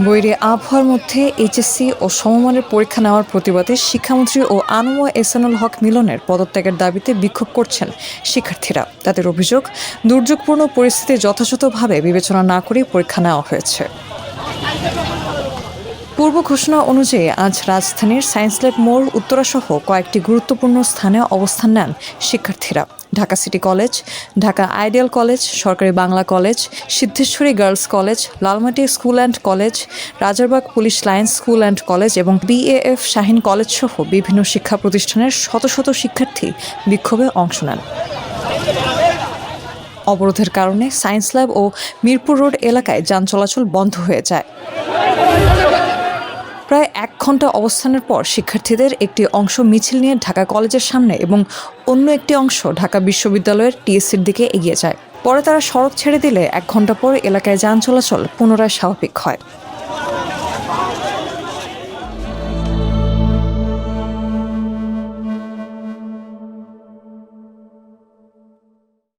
বৈরী আবহাওয়ার মধ্যে এইচএসসি ও সমমানের পরীক্ষা নেওয়ার প্রতিবাদে শিক্ষামন্ত্রী ও আনোয়ার এহসানুল হক মিলনের পদত্যাগের দাবিতে বিক্ষোভ করছেন শিক্ষার্থীরা। তাদের অভিযোগ, দুর্যোগপূর্ণ পরিস্থিতি যথাযথভাবে বিবেচনা না করেই পরীক্ষা নেওয়া হয়েছে। পূর্ব ঘোষণা অনুযায়ী আজ রাজধানীর সায়েন্স ল্যাব মোড়, উত্তরাসহ কয়েকটি গুরুত্বপূর্ণ স্থানে অবস্থান নেন শিক্ষার্থীরা। Dhaka city college, Dhaka ideal college, সরকারি Bangla college, Siddheshwari girls college, Lalmatia school and college, Rajarbagh police lines school and college এবং বিএএফ শাহীন কলেজ সহ বিভিন্ন শিক্ষা প্রতিষ্ঠানের শত শত শিক্ষার্থী বিক্ষোভে অংশ নেন। অবরোধের কারণে সায়েন্স ল্যাব ও মিরপুর রোড এলাকায় যান চলাচল বন্ধ হয়ে যায়। প্রায় 1 ঘন্টা অবস্থানের পর শিক্ষার্থীদের একটি অংশ মিছিল নিয়ে ঢাকা কলেজের সামনে এবং অন্য একটি অংশ ঢাকা বিশ্ববিদ্যালয়ের টিএসসির দিকে এগিয়ে যায়। পরে তারা সড়ক ছেড়ে দিলে 1 ঘন্টা পর এলাকায় যান চলাচল পুনরায় স্বাভাবিক হয়।